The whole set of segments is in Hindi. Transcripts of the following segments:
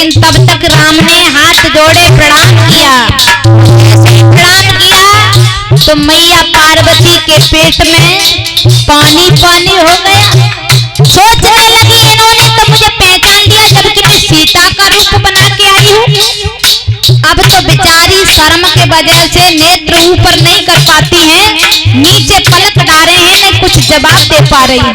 लेकिन तब तक राम ने हाथ जोड़े प्रणाम किया। प्रणाम किया तो मैया पार्वती के पेट में पानी पानी हो गया। सोचने लगी इन्होंने तो मुझे पहचान लिया जबकि मैं सीता का रूप बना के आई हूँ। अब तो बेचारी शर्म के वजह से नेत्र ऊपर नहीं कर पाती हैं, नीचे पलक डाले हैं, नहीं कुछ जवाब दे पा रही है।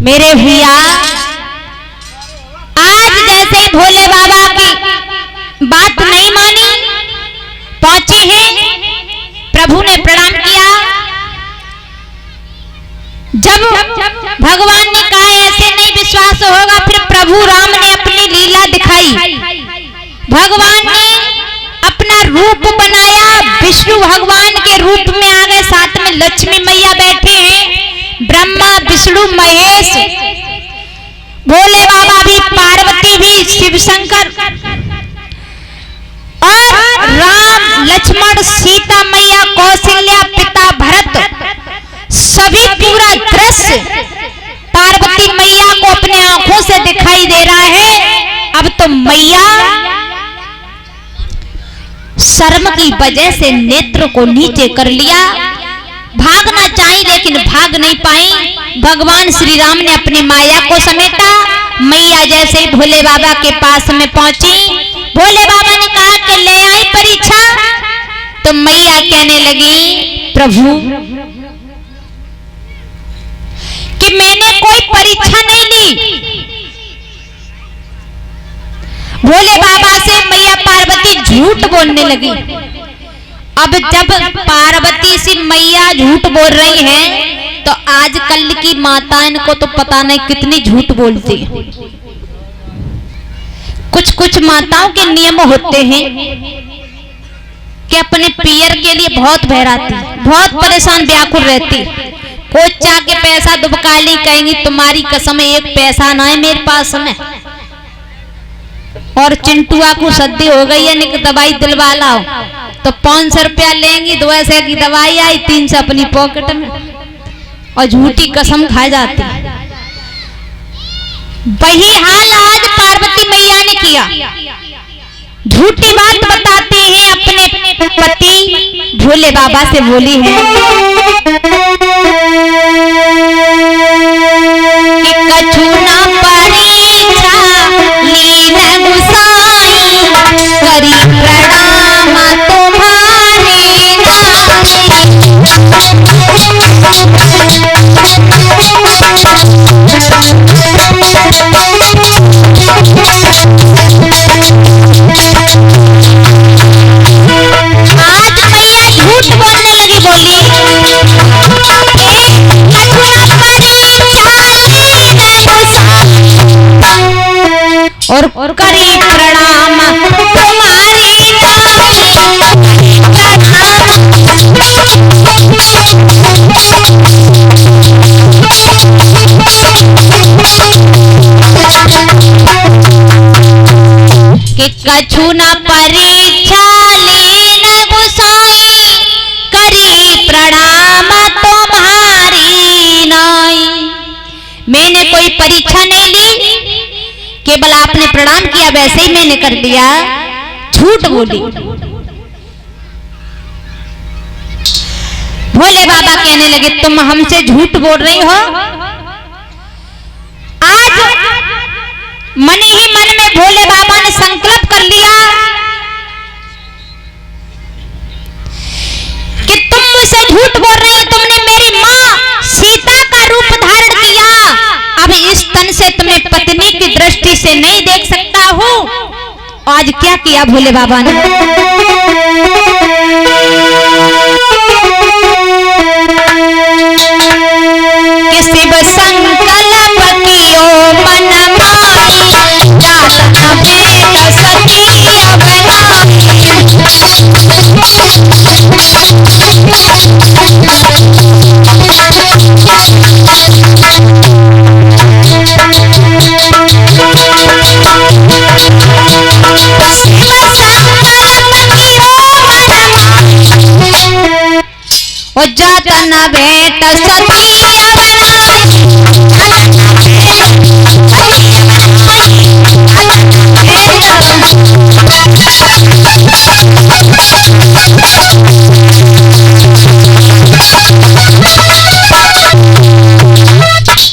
मेरे भैया आज जैसे भोले बाबा की बात नहीं मानी, पहुंचे हैं, प्रभु ने प्रणाम किया। जब भगवान ने कहा ऐसे नहीं विश्वास होगा, फिर प्रभु राम ने अपनी लीला दिखाई। भगवान ने अपना रूप बनाया, विष्णु भगवान के रूप में आ गए, साथ में लक्ष्मी मैया बैठे हैं, ब्रह्मा विष्णु महेश, भोले बाबा भी, पार्वती भी, शिव शंकर और राम लक्ष्मण सीता मैया कौशल्या पिता भरत, सभी पूरा दृश्य पार्वती मैया को अपने आंखों से दिखाई दे रहा है। अब तो मैया शर्म की वजह से नेत्र को नीचे कर लिया, भागना चाहिए लेकिन भाग नहीं पाई। भगवान श्री राम ने अपनी माया को समेटा, मैया जैसे ही भोले बाबा के पास में पहुंची, भोले बाबा ने कहा कि ले आई परीक्षा, तो मैया कहने लगी प्रभु कि मैंने कोई परीक्षा नहीं ली। भोले बाबा से मैया पार्वती झूठ बोलने लगी। अब जब पार्वती से मैया झूठ बोल रही हैं, तो आजकल की माताएं को तो पता नहीं कितनी झूठ बोलती। कुछ माताओं के नियम होते हैं कि अपने पियर के लिए बहुत बहराती, बहुत परेशान व्याकुल रहती। कोई चाह के पैसा दुबका ली, कहेंगी तुम्हारी कसम एक पैसा ना है मेरे पास में, और चिंटुआ को सद्दी हो गई है, निक दवाई दिलवा लाओ, तो 500 रुपया लेंगी, 200 की दवाई आई, 300 अपनी पॉकेट में, और झूठी कसम खा जाती। वही हाल आज पार्वती मैया ने किया। झूठी बात बताती है, अपने पति भोले बाबा से बोली है कि कछु ना परीक्षा लीन गुसाई, करी और करी प्रणाम तुम्हारी कि कछु न परीक्षा लीन गुसाई करी प्रणाम तुम्हारी नाई। मैंने कोई परीक्षा नहीं ली, केवल आपने प्रणाम किया वैसे ही मैंने कर लिया। झूठ बोली। भोले बाबा कहने लगे तुम हमसे झूठ बोल रही हो। आज मन ही मन में भोले बाबा ने संकल्प कर लिया कि तुम मुझसे झूठ बोल रही हो। तुमने मेरी मां सीता का रूप धारण किया, अब इस तन से तुम्हें पत्नी की दृष्टि से नहीं देख सकता हूं। आज क्या किया भोले बाबा ने? कि शिव संकल्प कियो मन माई, जात न भेट सती और जात न भेट सती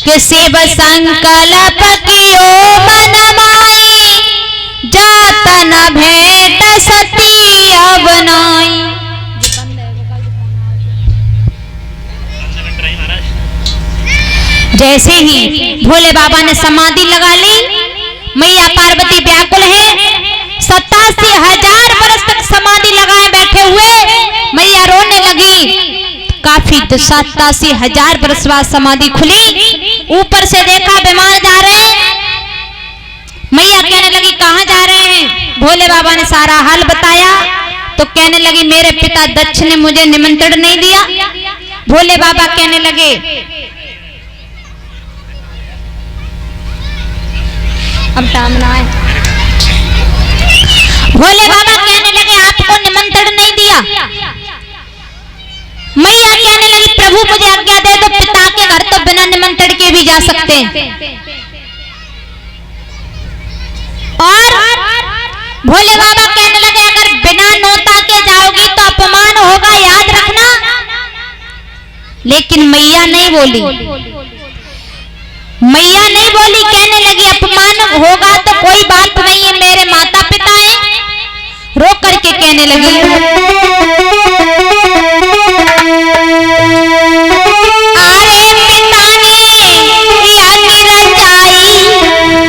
कि शिव संकल्प कियो मन माई, जात न भेट सती अब नाई। जैसे ही भोले बाबा ने समाधि लगा ली, मैया पार्वती व्याकुल है। 87,000 वर्ष तक समाधि लगाए बैठे हुए मैया रोने लगी। काफी 87,000 वर्ष बाद समाधि खुली। ऊपर से देखा विमान जा रहे हैं। मैया कहने लगी कहां जा रहे हैं? भोले बाबा ने सारा हाल बताया तो कहने लगी मेरे पिता दक्ष ने मुझे निमंत्रण नहीं दिया। भोले बाबा कहने लगे अब टाइम ना है। भोले बाबा कहने लगे आपको निमंत्रण नहीं दिया। मैया कहने लगी प्रभु मुझे आज्ञा दे दो, पिता के घर तो बिना निमंत्रण के भी जा सकते हैं। और भोले बाबा कहने लगे अगर बिना नौता के जाओगी तो अपमान होगा, याद रखना। लेकिन मैया नहीं बोली। मैया नहीं बोली, कहने लगी अपमान होगा तो कोई बात नहीं है, मेरे माता पिता हैं। रो करके कहने लगी